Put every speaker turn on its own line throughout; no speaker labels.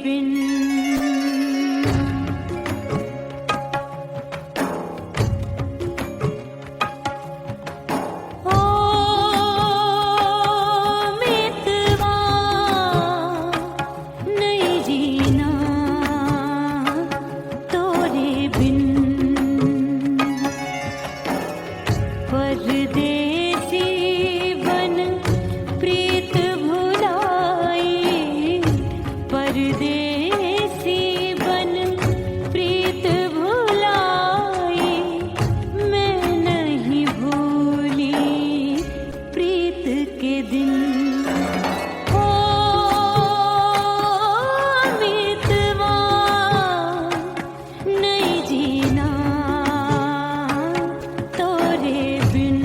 बिन। ओ मितवा नहीं जीना तोरे बिन। परदेसी बन प्रीत भुलाई, परदेसी बन प्रीत भुलाई, मैं नहीं भूली प्रीत के दिन। ओ मितवा नहीं जीना तोरे बिन।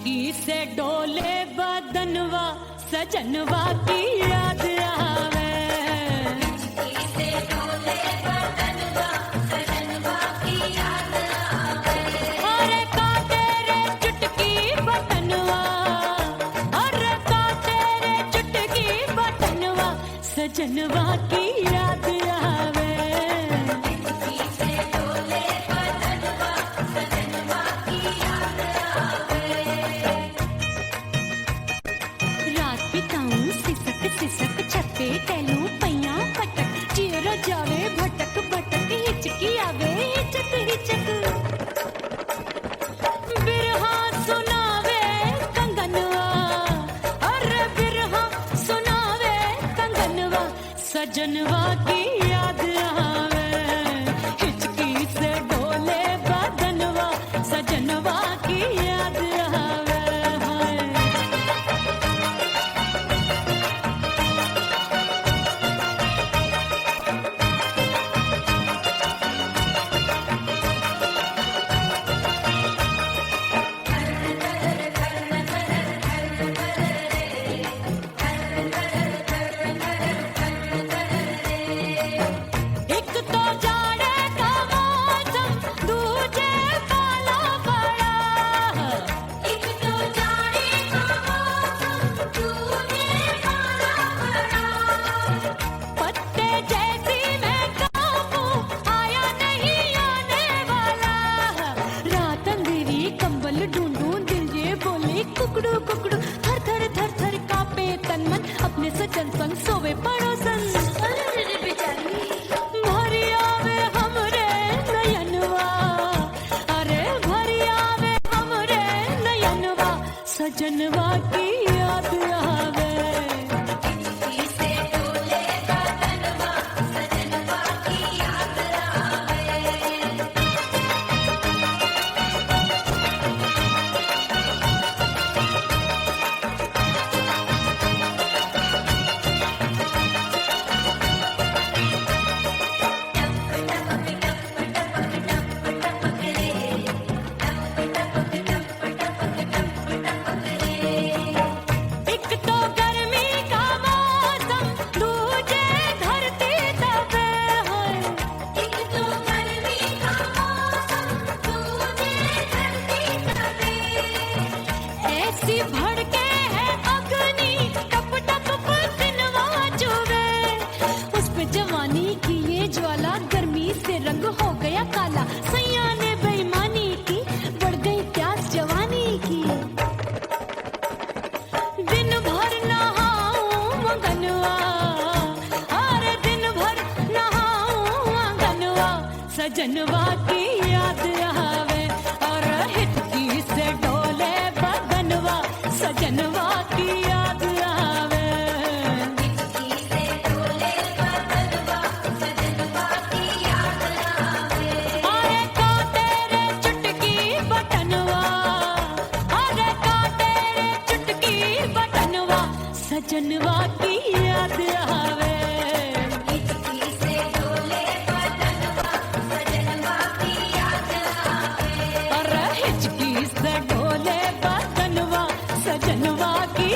हिचकी से डोले बदनवा सजनवा की याद आवे। हिचकी से डोले बदनवा सजनवा की याद आवे। अरे काटे रे चुटकी बटनवा, अरे काटे रे चुटकी बटनवा सजनवा की याद आवे। हिचकी से डोले बदनवा सजनवा की याद आवे। रात बिताऊं सिसक सिसक छत्ते टैलूं पैया पटक चिर जावे भटक भटक हिचकी आवे हिचक हिचक। बिरहा सुनावे कंगनवा, अरे बिरहा सुनावे कंगनवा सजनवा की याद आवे। हिचकी से डोले बदनवा सजनवा की याद आवे। एक तो जाड़े का मौसम दूजे पाला पड़ा। एक तो जाड़े का मौसम दूजे पाला पड़ा। पत्ते जैसी मैं कांपूं आया नहीं आने वाला। रात अंधेरी कंबल ढूंढूं दिल ये बोले कुकड़ू कुकड़ू। थर थर थर थर कांपे तन मन अपने सजन संग सोवे पड़ोसन। भरी आवे हमरे नयनवा, अरे भरी आवे हमरे नयनवा सजनवा की याद आवे। हिचकी से डोले बदनवा सजनवा की याद आवे। एक तो गर्मी का मौसम दूजे धरती तपे है। एक तो गर्मी का मौसम दूजे धरती तपे। ऐसी भड़के है अग्नि टप टप पसीनवा चुभे। उस पे जवानी की ये ज्वाला गर्मी से रंग हो गया काला। सैया ने बेईमानी की बढ़ गई प्यास जवानी की। दिन भर नहाऊं मंगनवा, अरे दिन भर नहाऊं मंगनवा सजनवा की याद आवे। और हिचकी से डोले बदनवा सजनवा की याद आवे। हिचकी से डोले बदनवा सजनवा की याद आवे। अरे काटे रे चुटकी बटनवा, अरे काटे रे चुटकी बटनवा सजनवा की याद आवे। हिचकी से डोले बदनवा सजनवा की याद आवे। अरे हिचकी से डोले बदनवा सजनवा की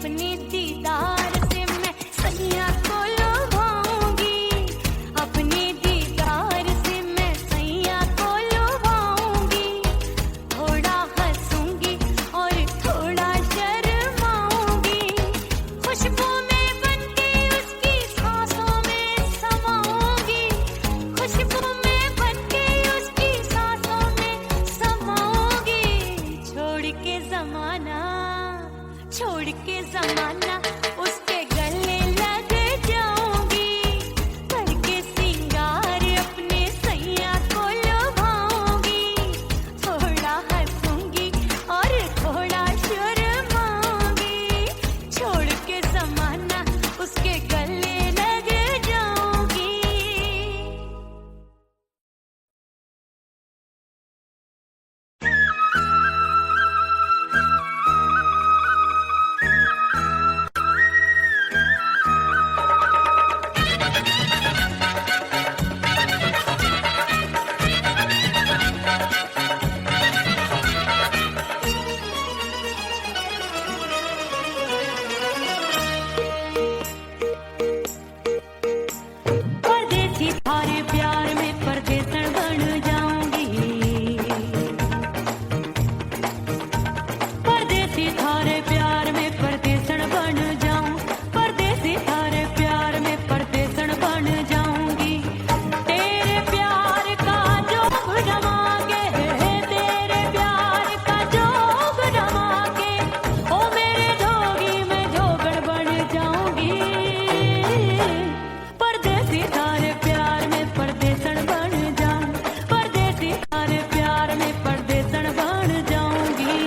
अपने दीदार से मैं सैया को लुभाऊंगी, अपने दीदार से मैं सैया को लुभाऊंगी। थोड़ा हंसूंगी और थोड़ा शर्माऊंगी, खुशबू में बनके उसकी सांसों में समाऊंगी, खुशबू में बनके उसकी सांसों में समाऊंगी। छोड़ के जमाना उसके गले लग जाऊंगी, करके सिंगार अपने सैया को लुभाऊंगी। थोड़ा हंसूंगी और थोड़ा शर्माऊंगी, छोड़ के जमाना उसके गले लग जाऊंगी। परदेसी थारे प्यार में परदेसन बन जाऊंगी, परदेसी थारे प्यार में परदेसन बन जाऊं, परदेसी थारे प्यार में परदेसन बन जाऊंगी। तेरे प्यार का जोग जमा के, तेरे प्यार का जोग जमा के, ओ मेरे जोगी मैं जोगड़ बन जाऊंगी। परदेसी थारे प्यार में परदेसन बन जाऊं, परदेसी थारे प्यार में परदेसन बन जाऊंगी।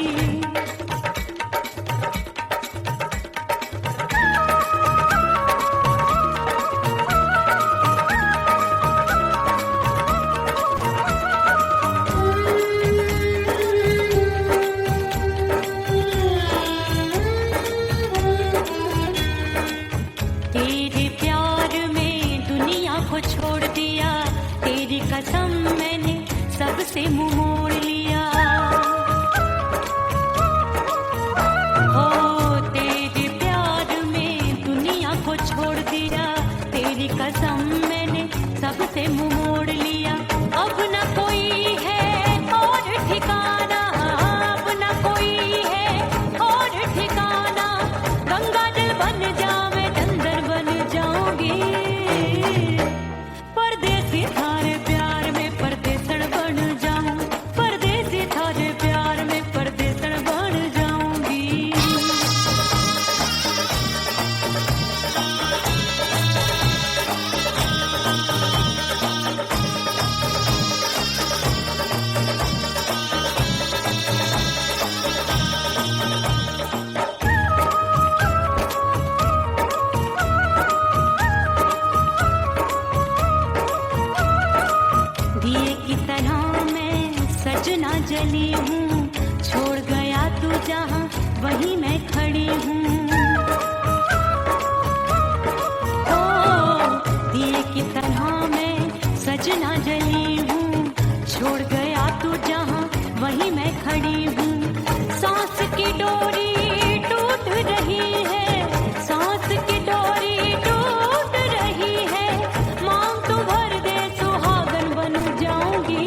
तेरे प्यार में दुनिया को छोड़ दिया, तेरी कसम मैंने सबसे मुंह मोड़ लिया। हो तेरे प्यार में दुनिया को छोड़ दिया, तेरी कसम मैंने सबसे मुंह मोड़ लिया। अब न कोई है और ठिकाना, अब न कोई है और ठिकाना, गंगा जल बन जावे चंदन बन जाऊंगी। परदेसी थारे प्यार में परदेसन बन जाऊं, परदेसी थारे प्यार में परदेसन बन जाऊंगी। दिए की तरह मैं सजना जली हूँ, छोड़ गया तू जहाँ वहीं मैं खड़ी हूँ। ओ दिए की तरह मैं सजना जली हूँ, छोड़ गया तू जहाँ वहीं मैं खड़ी हूँ। सांस की डोरी टूट रही है, सांस की डोरी टूट रही है, मांग तू भर दे सुहागन बन जाऊंगी।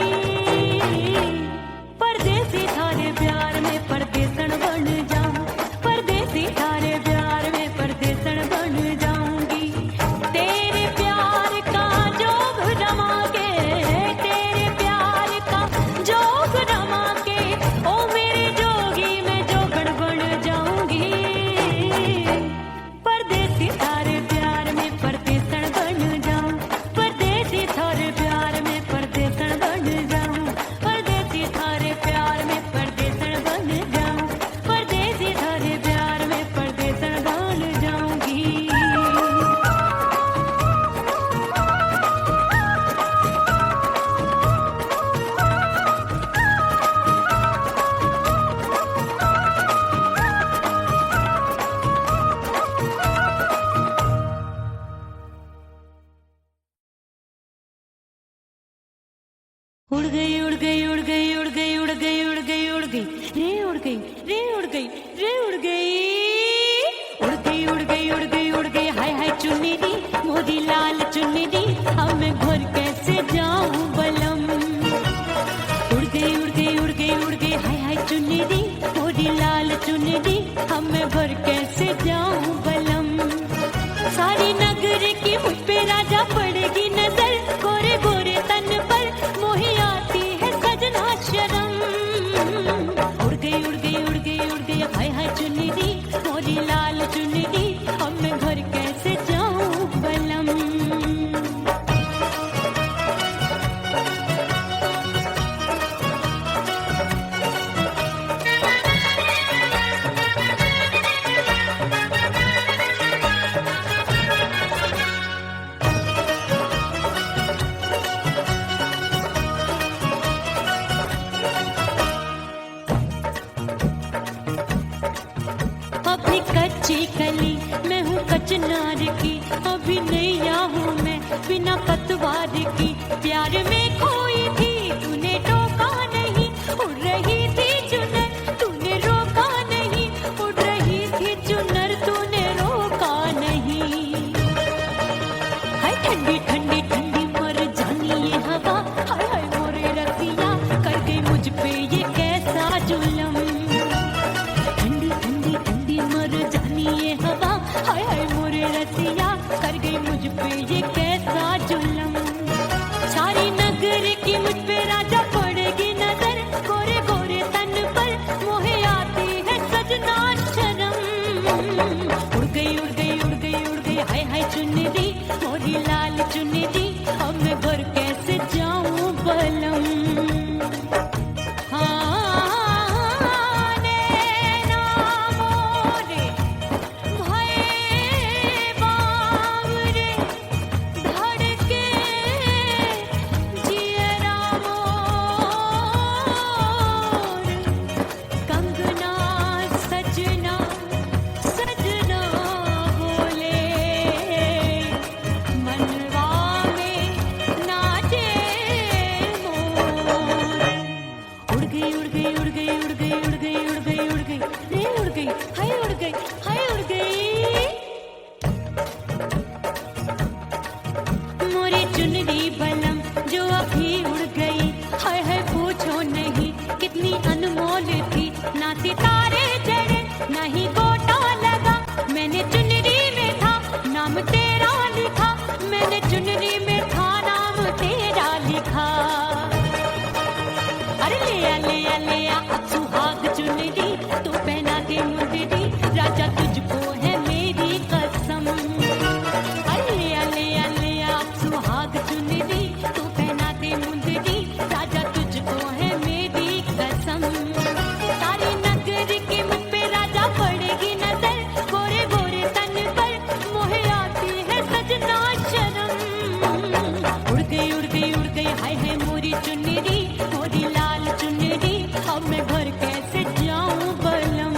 परदेसी थारे प्यार में परदेसन बन जाऊं, परदेसी थारे प्यार में परदेसन बन जाऊंगी। तेरे प्यार का जोग जमा के, तेरे प्यार का जोग जमा के, ओ मेरे जोगी मैं जोगड़ बन जाऊंगी। परदेसी थारे प्यार में परदेसन बन जाऊं, परदेसी थारे प्यार में परदेसन बन जाऊं, परदेसी थारे प्यार में परदेसन बन जाऊं, परदेसी थारे प्यार में परदेसन बन जाऊंगी। उड़ गई उड़ गई उड़ गई उड़ गई उड़ गई उड़ गई उड़ गई रे उड़ गई रे उड़ गई रे उड़ गई पतली कच्ची कली मैं हूँ कचनार की, अभी नैया हूँ मैं बिना पतवार की। प्यार में खोई थी तूने टोका नहीं, उड़ रही थी चुनर तूने रोका नहीं, उड़ रही थी चुनर तूने रोका नहीं। हाय ठंडी ठंडी ठंडी मर जानी ये हवा, हाय हाय मोरे रतिया कर गई मुझ पे ये कैसा जुल्म। ठंडी ठंडी ठंडी मर जानी ये हवा, हाय हाय मोरे रतिया कर गई मुझ पे ये कैसा जुल्म। सारी नगर की मुझ पे राजा पड़ेगी नजर, गोरे गोरे तन पर मोहे आती है सजना शर्म। उड़ गई उड़ गई उड़ गई उड़ गई हाय हाय चुनरी मोरी लाल चुनरी, अब मैं घर कैसे जाऊं बलम। हाँ नैना मोरे भये बावरे, धड़के जियरा मोर, कंगना सजना सजना बोले, मनवा में नाचे मोर। उड़ गई उड़ गई उड़ गई उड़ गई उड़ गई उड़ गई उड़ गई रे उड़ गई हाय उड़ गई हाय उड़ गई। मोरी चुनरी बलम जो अभी उड़ गई, हाय हाय पूछो नहीं कितनी अनमोल थी। ना सितारे चढ़े ना ही गोटा लगा, मैंने चुनरी में था नाम तेरा लिखा, मैंने चुनरी में था नाम तेरा लिखा। अरे ले आ अब सुहाग चुनरी तू पहना दे मुंदरी, राजा तुझको है मेरी कसम। अरे ले आ अब सुहाग चुनरी तू पहना दे मुंदरी, राजा तुझको है मेरी कसम। सारी नगर की मुझ पे राजा पड़ेगी नजर, गोरे गोरे तन पर मोहे आती है सजना शर्म। उड़ गई उड़ गई उड़ गई हाय हाय मोरी चुनरी मोरी लाल चुनरी, अब मैं घर कैसे जाऊं बलम।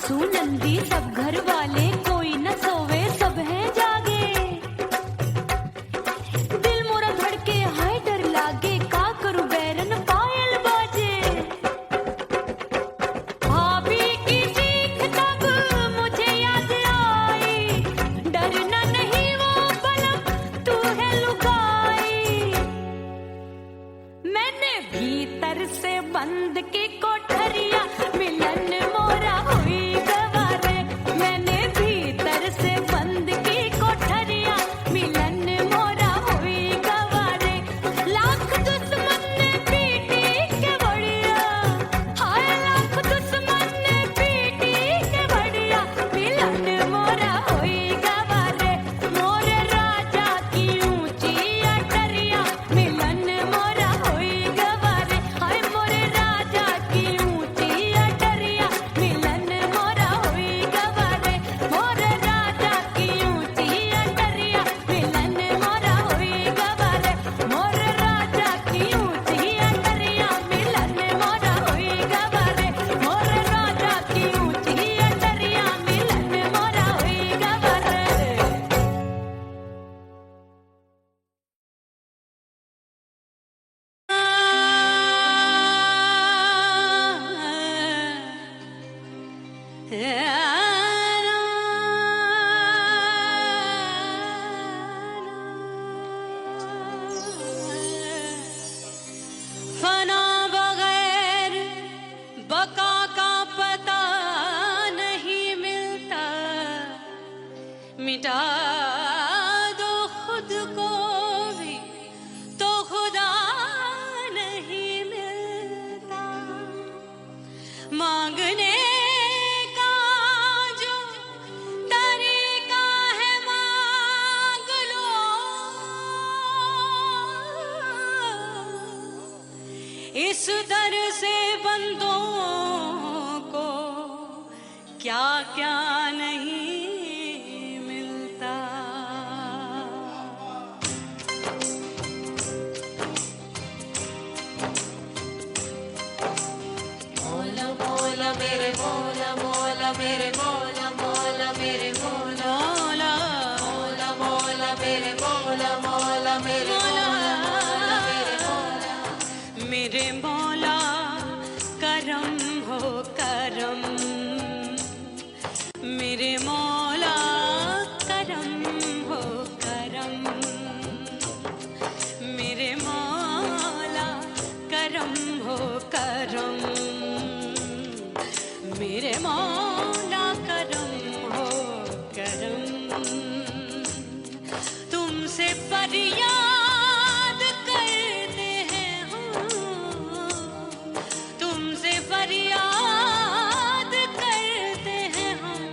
सासू नंदी सब घर वाले, कोई न सोवे सब हैं जागे। दिल मोरा धड़के हाय डर लागे, का करूं बैरन पायल बाजे। भाभी की चीख तब मुझे याद आई, डरना नहीं वो बलम तू है लुगाई। मैंने भीतर से बंद की कोठरिया, मिलन मोरा हुई गवारे। मैंने भीतर से बंद की कोठरिया, मिलन मोरा हुई गवारे। लाख दुश्मन ने पीटी के बढ़िया, हाय लाख दुश्मन ने पीटी के बढ़िया, मिलन मोरा हुई गवारे। मोरे राजा की ऊंची अटरिया, मिलन मोरा हुई गवारे। हाय मोरे राजा की ऊंची अटरिया, मिलन मोरा हुई गवारे। मोरे राजा की ऊंची अटरिया, मिलन मोरा हुई गवारे। मोरे राजा की ऊंची अटरिया, मिलन मोरा हुई गवारे। मोरे राजा की ऊंची अटरिया, मिलन मोरा हुई गवारे। फना बगैर बका का पता नहीं मिलता, मिटा दो खुद को भी तो खुदा नहीं मिलता। मांगने का जो तरीका है मांग लो, इस दर से बंदों को क्या क्या नहीं मिलता। मौला मौला मेरे मौला, मौला मेरे मौला, मौला मेरे मौला, मौला मौला मेरे मौला, मौला मेरे मौला, मौला मेरे मौला। मेरे मौला करम हो करम, मेरे मौला करम हो करम। मेरे मौला करम हो करम, मेरे मौला करम हो करम। तुमसे फरियाद करते हैं हम, तुमसे फरियाद करते हैं हम।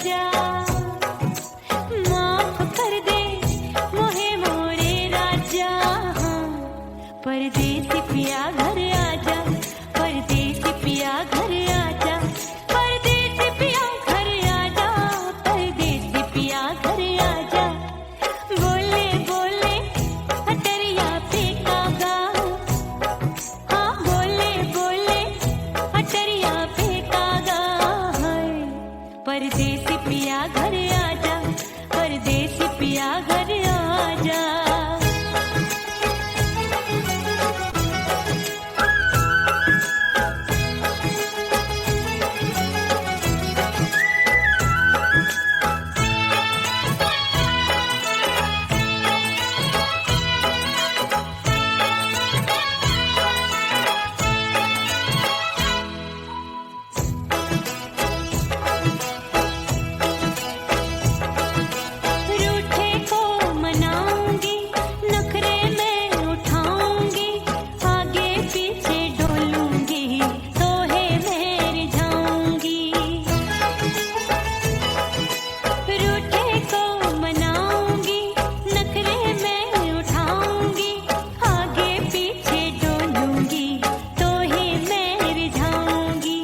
राजा माफ कर दे मोहे मोरे राजा परदेसी पिया घर आजा परदेसी पिया घर आजा परदेसी पिया घर आजा परदेसी पिया घर आजा बोले बोले अटरिया पे कागा हाँ बोले बोले अटरिया पे कागा है परदेसी पिया घर आजा परदेसी पिया घर आजा रूठे को मनाऊंगी नखरे में उठाऊंगी आगे पीछे डोलूंगी तोहे में रिझाऊंगी रूठे को मनाऊंगी नखरे में उठाऊंगी आगे पीछे डोलूंगी तोहे में रिझाऊंगी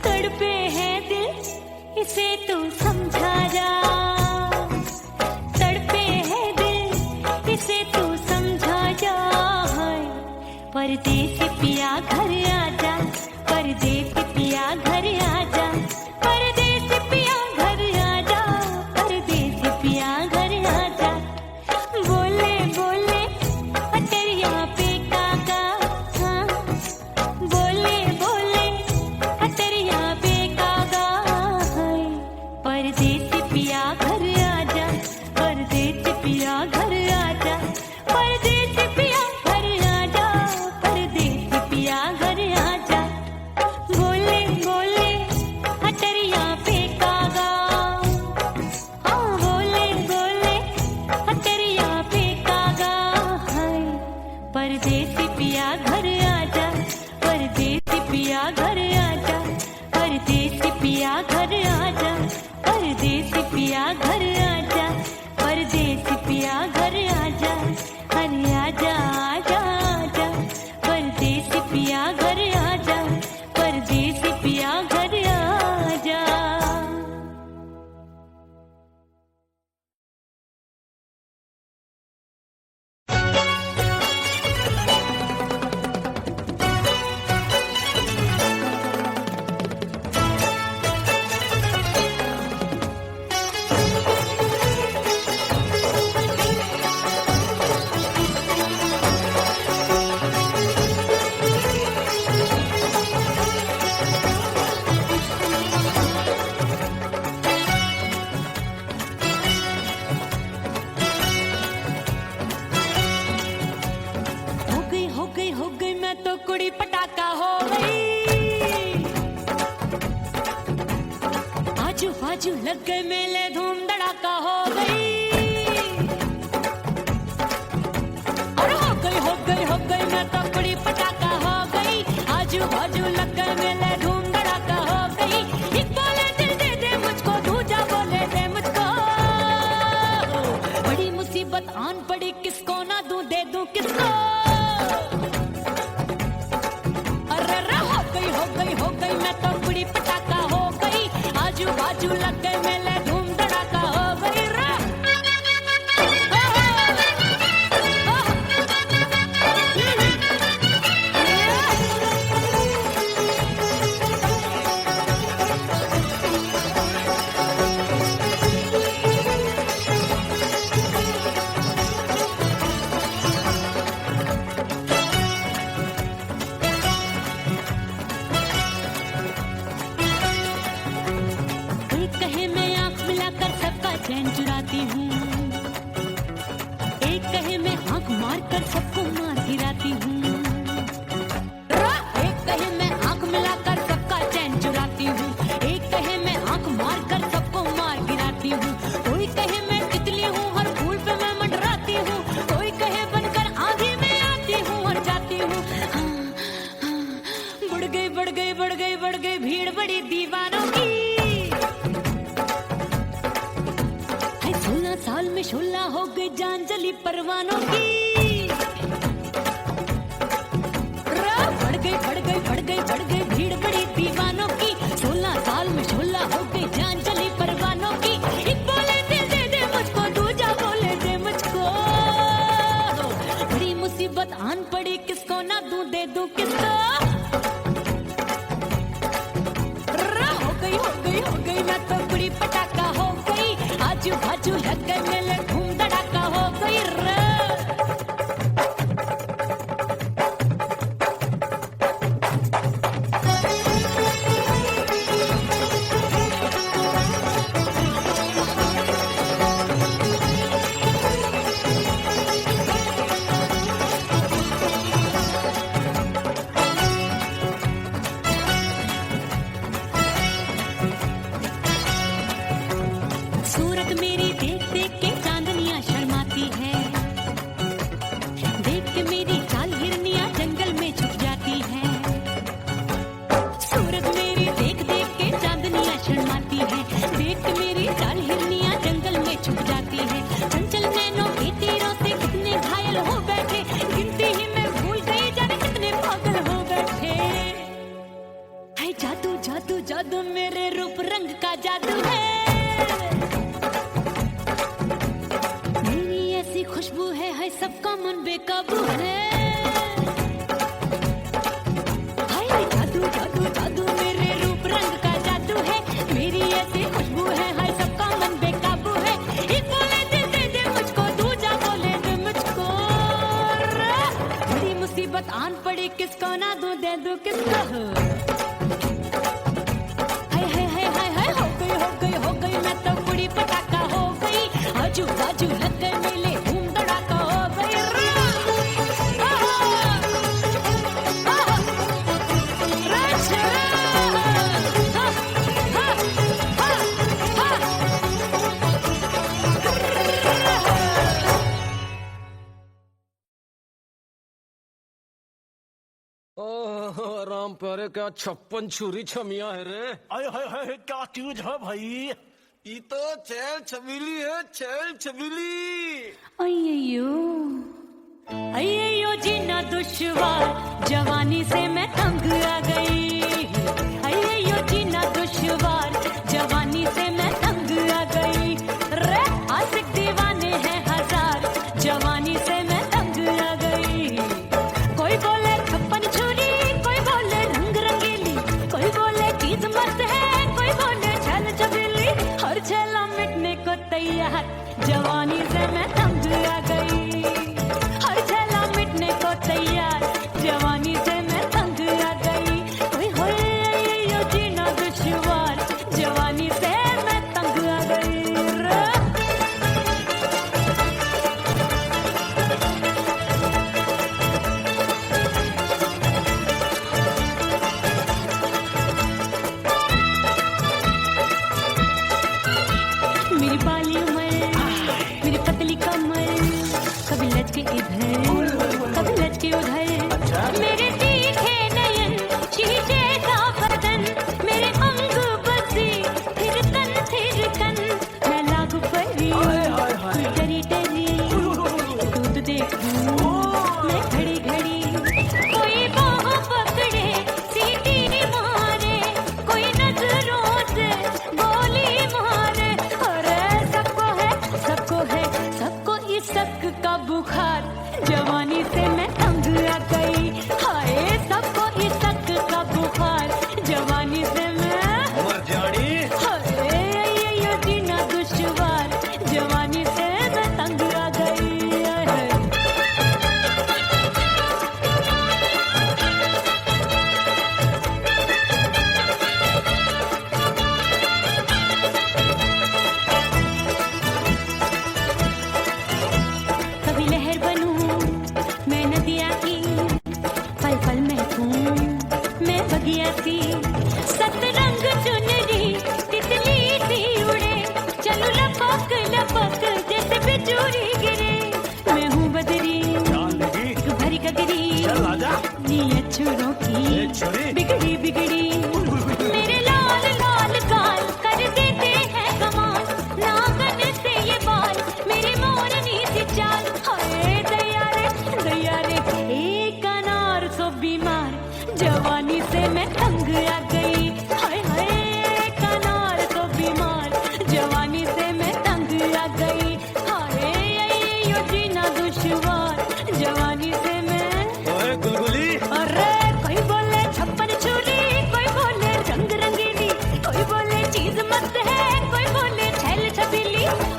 तड़पे है दिल इसे तू समझा जा तड़पे है दिल इसे तू समझा जा परदेसी पिया घर आजा परदेसी पिया घर आजा परदेसी पिया घर आजा परदेसी पिया घर आजा बोले बोले अटरिया पे काका हाँ बोले बोले अटरिया पे कागा है परदेसी पिया घर आजा परदेसी पिया घर आजा परदेसी पिया घर आजा परदेसी पिया घर आजा बोले बोले अटरिया पे कागा हाँ बोले बोले अटरिया पे कागा है परदेसी पिया घर आजा परदेसी पिया घर आजा परदेसी पिया घर आजा परदेसी पिया घर आजा परदेसी पिया घर आजा अरे आजा आजा आजा परदेसी पिया घर आजा परदेसी पिया घर आजा हो गई मैं तो कुड़ी पटाखा हो गई आजू बाजू लग गए मेले धूम धड़ाका हो गई और हो गई मैं तो कुड़ी पटाखा हो गई आजू बाजू लग गए मेले धूम धड़ाका हो गई एक बोले दिल दे दे मुझको दूजा बोले दे मुझको बड़ी मुसीबत आन पड़ी किसको ना दूं दे दूं किसको हो गई मैं तो कुड़ी पटाखा हो गई आजू बाजू लग गए मेले धूम धड़ाका हो गई चैन चुराती हूँ एक कहे मैं आंख मार कर सबको मार गिराती हूँ एक कहे मैं आंख मिलाकर सबका चैन चुराती हूँ एक कहे मैं आंख मार कर सबको मार गिराती हूँ कोई कहे मैं तितली हूँ हर फूल पे मैं मंडराती हूँ कोई कहे बनकर आंधी में आती हूँ और जाती हूँ बढ़ गई भीड़ बड़ी दीवानों की में शोला हो गई जान जली परवानों की। बढ़ गई भीड़ बड़ी दीवानों की। 16 साल में शोला हो गई जान जली परवानों की। एक बोले दिल दे दे मुझको, दूजा बोले दे मुझको। बड़ी मुसीबत आन पड़ी, किसको ना दूं दे दूं किसको। हो गई मैं तो बड़ी पटाखा हो गई। आजू बाजू लग गए मेले, धूम धड़ाका हो गई रे। सूरत मेरी देख देख के चांदनियां शर्माती है। देख के मेरी चाल हिरनियां जंगल में छुप जाती है। सूरत मेरी देख देख के चांदनियां शर्माती है। देख के मेरी चाल हिरनियां जंगल में छुप जाती है। चंचल नैनों के तीरों से कितने घायल हो बैठे, गिनती ही मैं भूल गई जाने कितने पागल हो बैठे। है जादू जादू जादू मेरे रूप रंग का जादू है। खुशबू है सबका मन बेकाबू है। हाय जादू जादू जादू मेरे रूप रंग का जादू है। मेरी ऐसी खुशबू है हाय सबका मन बेकाबू है। एक बोले दे दे मुझको, दूजा बोले दे मुझको। बड़ी मुसीबत आन पड़ी, किसको ना दूं दे दूं किसको। हाय हो गई मैं तो बड़ी पटाखा हो गई। आजू बाजू लग गए मेले,
राम प्यारे क्या 56 छुरी छमिया है रे।
हाय क्या चीज है भाई।
ये तो चैल छबीली है, चैल छबीली।
अय्यो जीना दुश्वार, जवानी से मैं तंग आ गई। अय्यो जीना दुश्वार, जवानी से मैं तंग आ गई रे। आशिक दीवाने हैं हजार, जवानी से मैं तंग आ गई। कोई बोले 56 छुरी, कोई बोले रंग रंगीली, कोई बोले चीज मस्त है, कोई बोले छल छबीली। हर छला मिटने को तैयार, जवानी से मैं तंग आ गई। हर छला मिटने को तैयार, जवानी से मैं तंग आ गई। कोई होए जीना दुश्वार, जवानी से मैं तंग आ गई रे। मेरी बाली उमर, मेरी पतली कमर, कभी लचके इधर कभी लचके उधर। मेरे तीखे नयन, शीशे का बदन, मेरे अंग बसी थिरकन। मैं लागू परी डरी डरी, दूध देखूं मैं घड़ी घड़ी। कोई बाहों पकड़े सीटी मारे, कोई नजरों से गोली मारे। अरे सबको इसक का बुखार, जवानी से मैं तंग आ गई। हाय सबको इसक का बुखार, जवानी से मैं
उमर जानी।
हाय जीना दुश्वार, जवानी से मैं तंग आ गई। कभी लहर बनूं मैं नदिया की, पल पल महकूं मैं बगिया सी। सतरंग चुनरी तितली सी उड़े, चलूं लपक लपक जैसे बिजूरी गिरे। मैं हूँ बदरी एक भरी गगरी, नीयत छुरों की बिगड़ी बिगड़ी। मेरे लाल लाल गाल कर देते हैं कमाल, नागन से ये बाल मेरे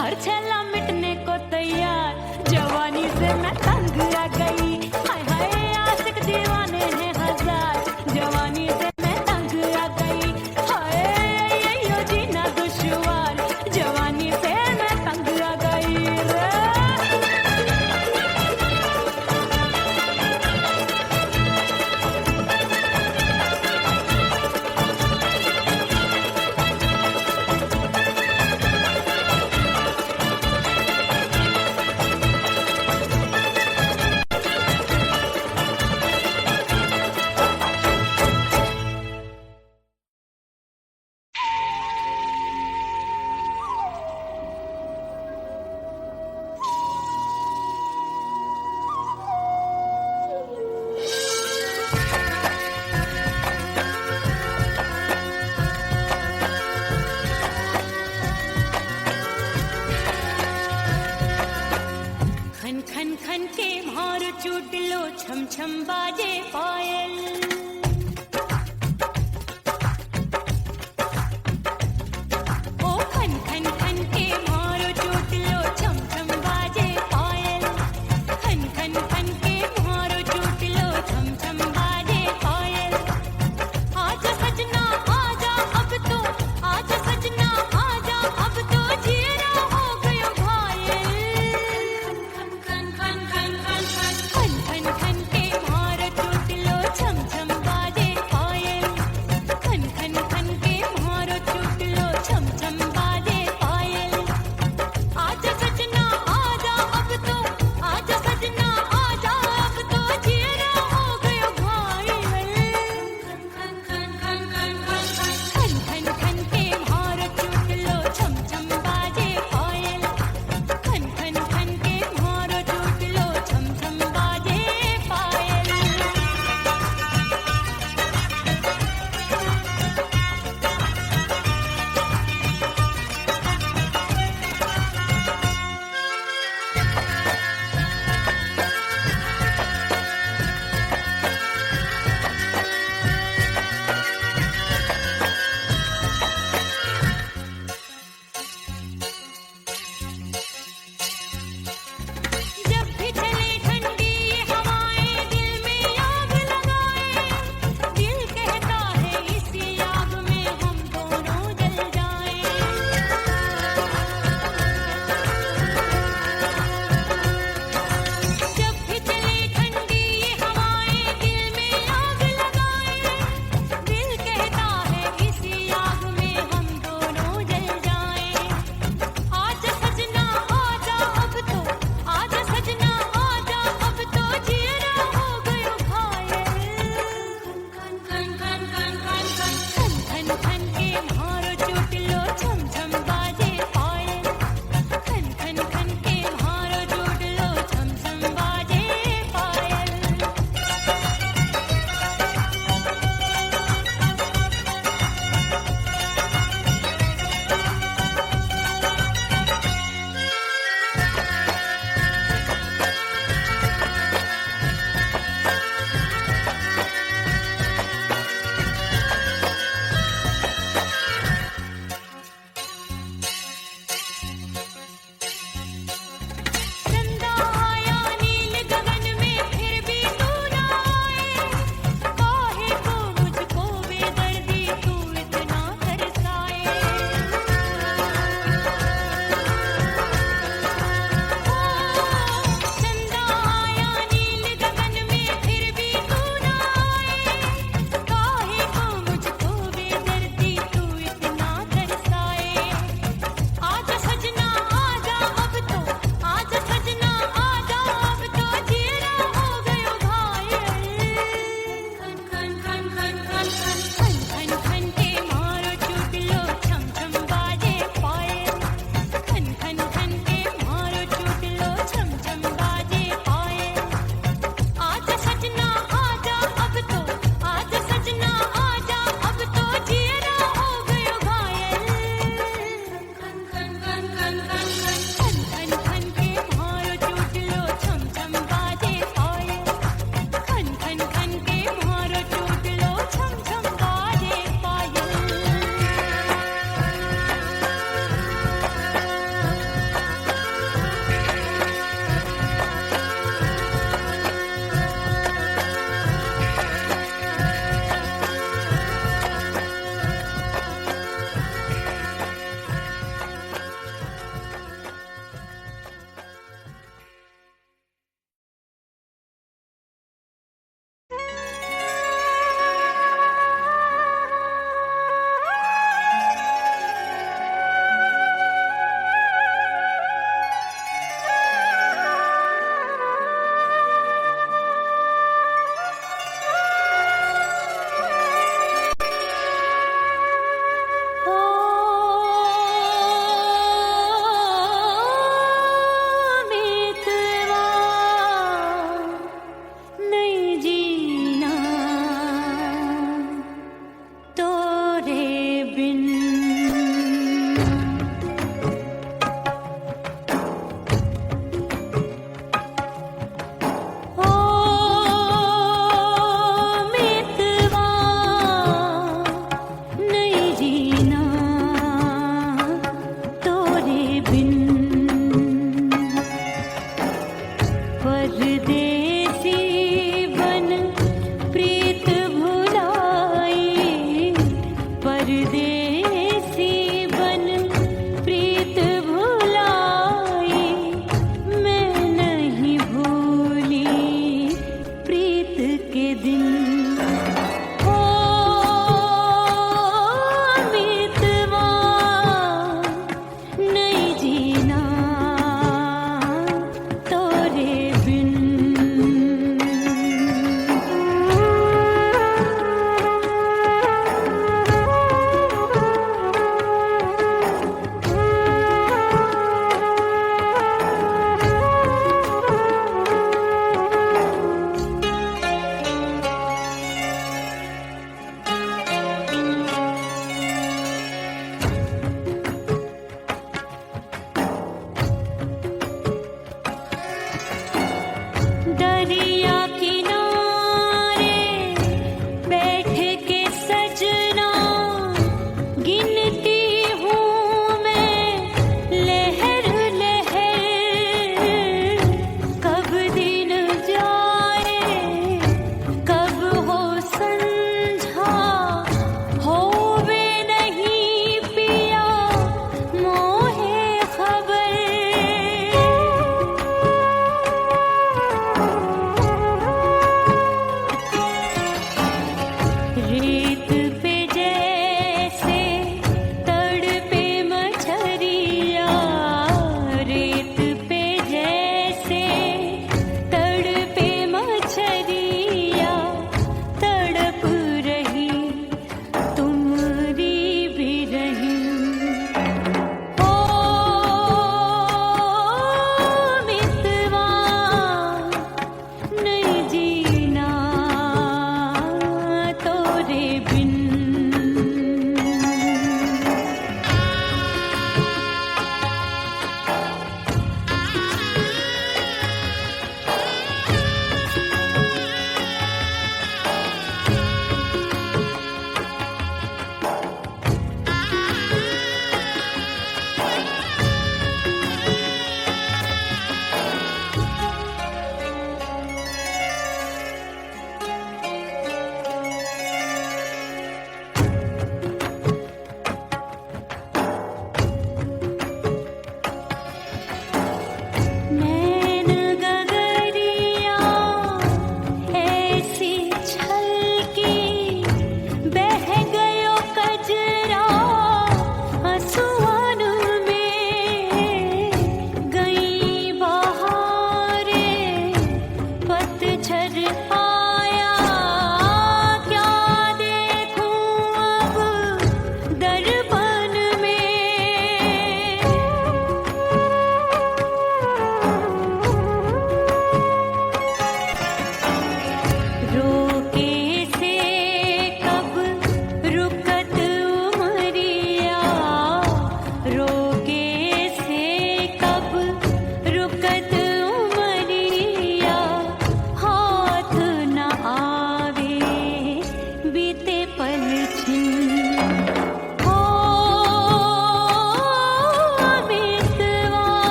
हर छेला मिटने को तैयार, जवानी से मैं तंग आ गई। हाय हाय आशिक दीवाने हैं हजार, जवानी से मैं तंग आ गई। हाय यो जीना दुश्वार, जवानी से मैं तंग आ गई रे।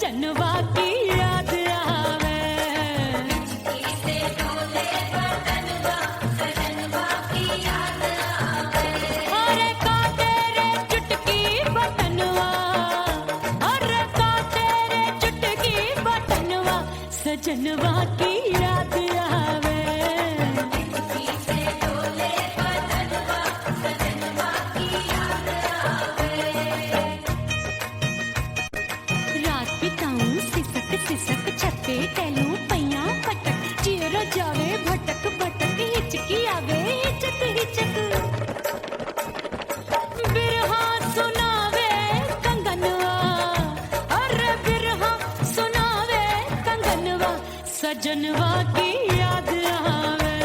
सजनवा की याद आवे। अरे का तेरे चुटकी बटनवा, अरे का तेरे चुटकी बटनवा, सजनवा की याद आवे। रात बिताऊं सिसक सिसक छत्ते टहलूं पैया पटक, चिर जावे भटक भटक, हिचकी आवे हिचक हिचक। बिरहा सुनावे कंगनवा, अरे बिरहा सुनावे कंगनवा, सजनवा की याद आवे।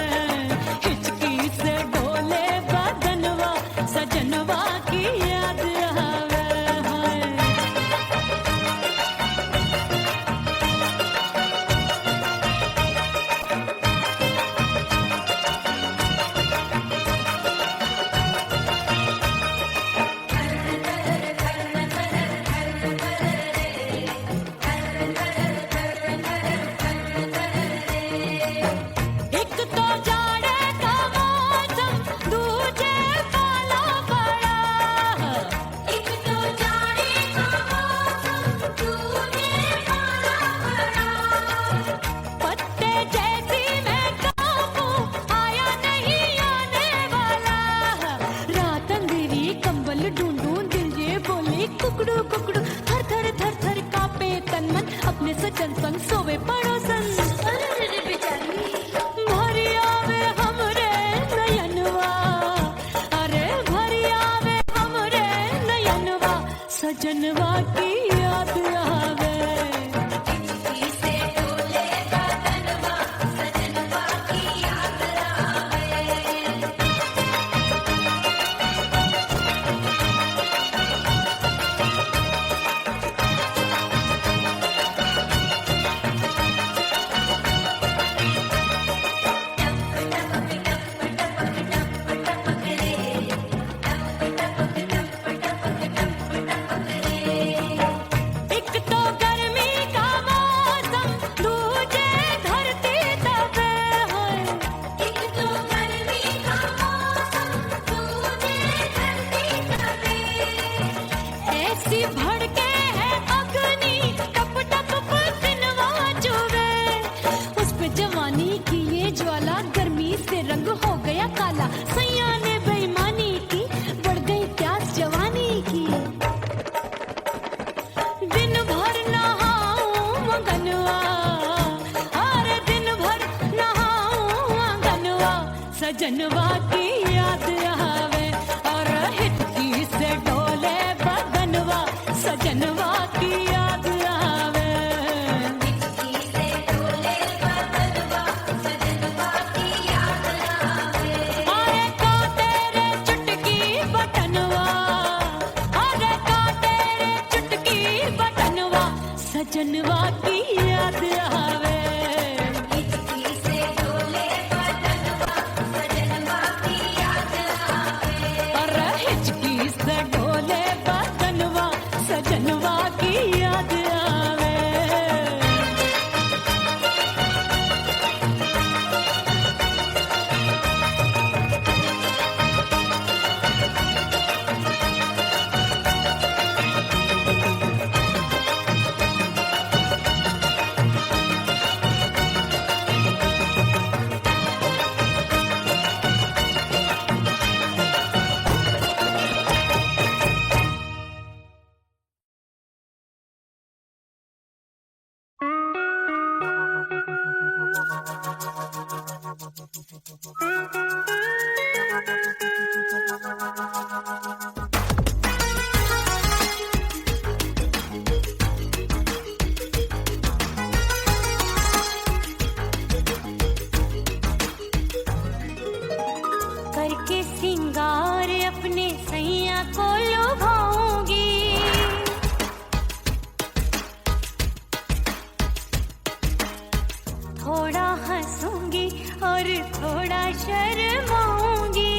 हिचकी से डोले बदनवा, सजनवा की याद आवे। हाय एक तो जाड़े का मौसम, दूजे पाला पड़ा। एक तो जाड़े का मौसम, दूजे पाला पड़ा। पत्ते जैसी मैं कांपूं, आया नहीं आने वाला। रात अंधेरी कंबल ढूंढूं, दिल ये बोले कुकड़ू कुकड़ू, थर थर थर थर कांपे तन मन, अपने सजन संग सोवे पड़ोसन। भरी आवे हमरे नयनवा, अरे भरी आवे हमरे नयनवा, सजनवा की याद आवे। एक तो गर्मी का मौसम, दूजे धरती तपे है। एक तो गर्मी का मौसम, दूजे धरती तपे। ऐसी भड़के है अग्नि, टप टप पसीनवा चुभे। उस पे जवानी की ये ज्वाला, गर्मी से रंग हो गया काला। सैया ने बेईमानी की, बढ़ गई प्यास जवानी की। दिन भर नहाऊं मगनवा, अरे दिन भर नहाऊं मगनवा, सजनवा की याद आवे। और हिचकी से डोले बदनवा, सजनवा की याद आवे। अरे का तेरे चुटकी बटनवा, अरे का तेरे चुटकी बटनवा, सजनवा की याद आवे। अरे हिचकी से डोले बदनवा, सजनवा की याद आवे। करके सिंगार अपने सैया को लुभाऊंगी। थोड़ा हंसूंगी और थोड़ा शर्माऊंगी।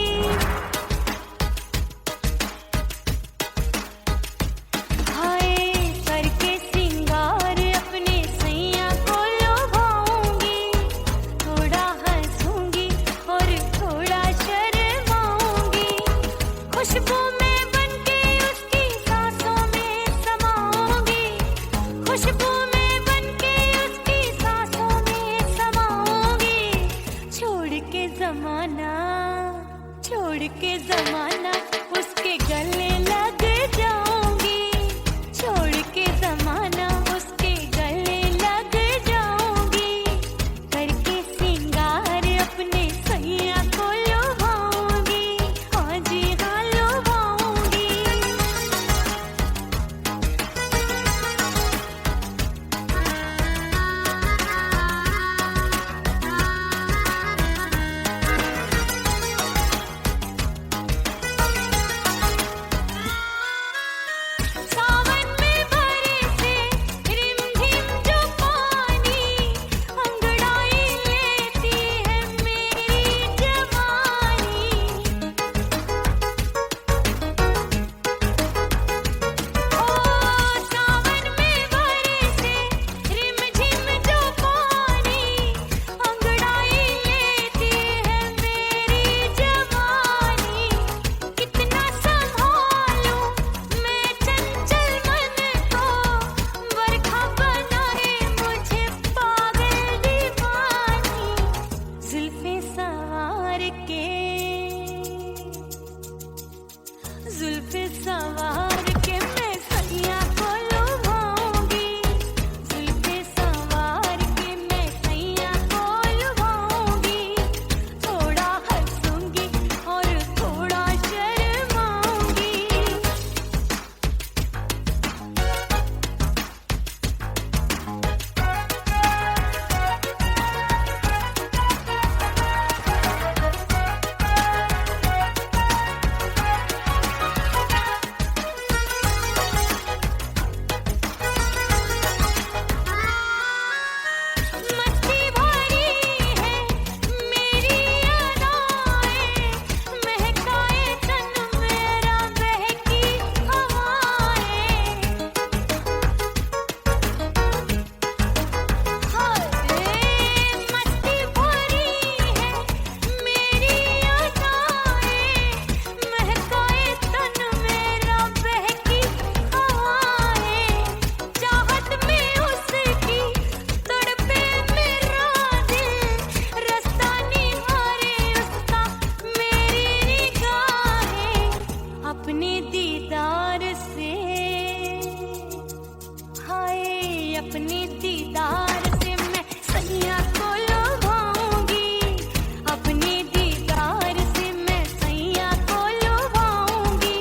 हाय करके सिंगार दीदार से मैं सैया को लुभाऊंगी, अपने दीदार से मैं सैया को लुभाऊंगी।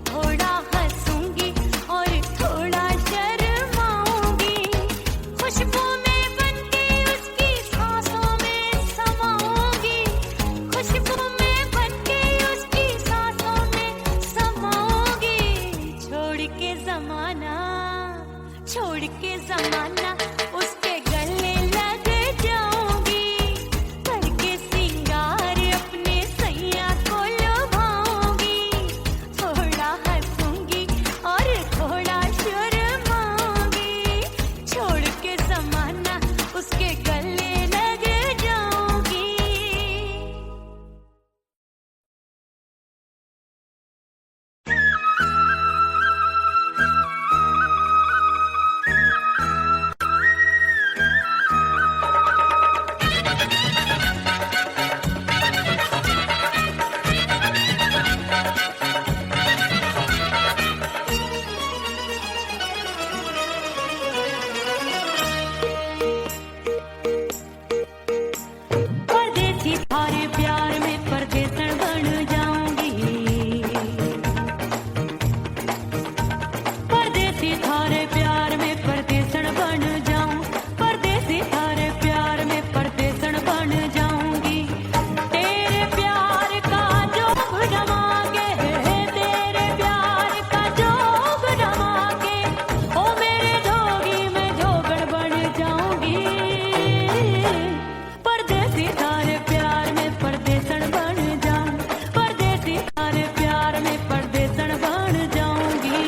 थोड़ा हंसूंगी और थोड़ा शर्माऊंगी, खुशबू में बनके उसकी सांसों में समाऊंगी, खुशबू में बनके उसकी सांसों में समाऊंगी। छोड़ के जमाना उसके गले लग जाऊंगी, करके सिंगार अपने सैया को लुभाऊंगी। थोड़ा हंसूंगी और थोड़ा शर्माऊंगी, छोड़ के जमाना उसके गले लग जाऊंगी। परदेसी थारे प्यार में परदेसन बन जाऊंगी, परदेसी थारे प्यार में परदेसन बन जाऊं, परदेसी थारे प्यार में परदेसन बन जाऊंगी। तेरे प्यार का जोग जमा के, तेरे प्यार का जोग जमा के, ओ मेरे जोगी में जोगण बन जाऊंगी। परदेसी थारे प्यार में परदेसन बन जाऊं, परदेसी थारे प्यार में परदेसन बन जाऊंगी।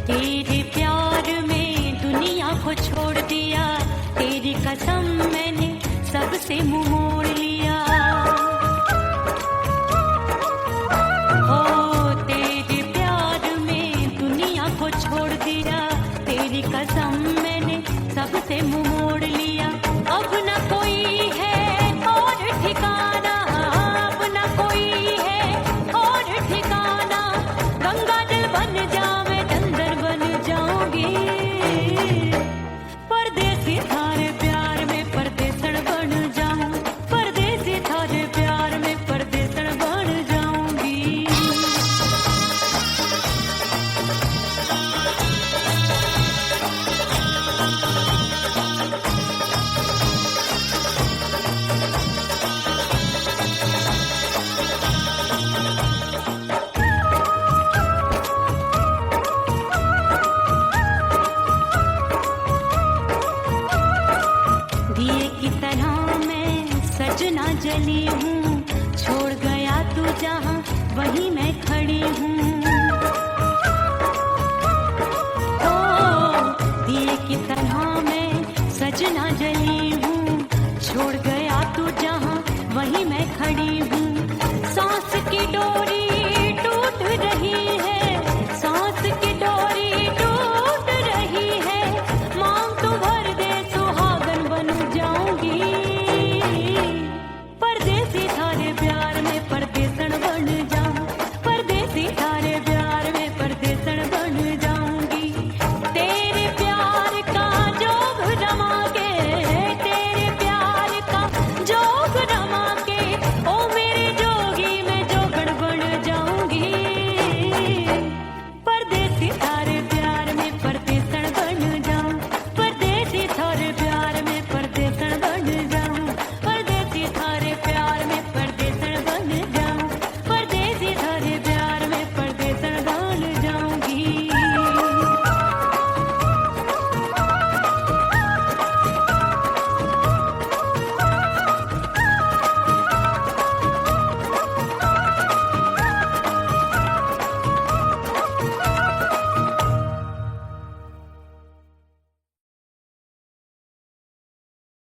तेरे प्यार में दुनिया को छोड़ दिया, तेरी कसम मैंने सबसे मुंह मोड़ लिया। हो तेरे प्यार में दुनिया को छोड़ दिया, तेरी कसम मैंने सबसे मुंह मोड़ लिया। अब न कोई है और ठिकाना, अब न कोई है और ठिकाना, गंगा जल बन जावे चंदन बन जाऊंगी। परदेसी थारे प्यार में परदेसन बन जाऊं, परदेसी थारे प्यार में परदेसन बन जाऊंगी। दिए की तरह मैं सजना जली हूँ, छोड़ गया तू जहाँ वहीं मैं खड़ी हूँ।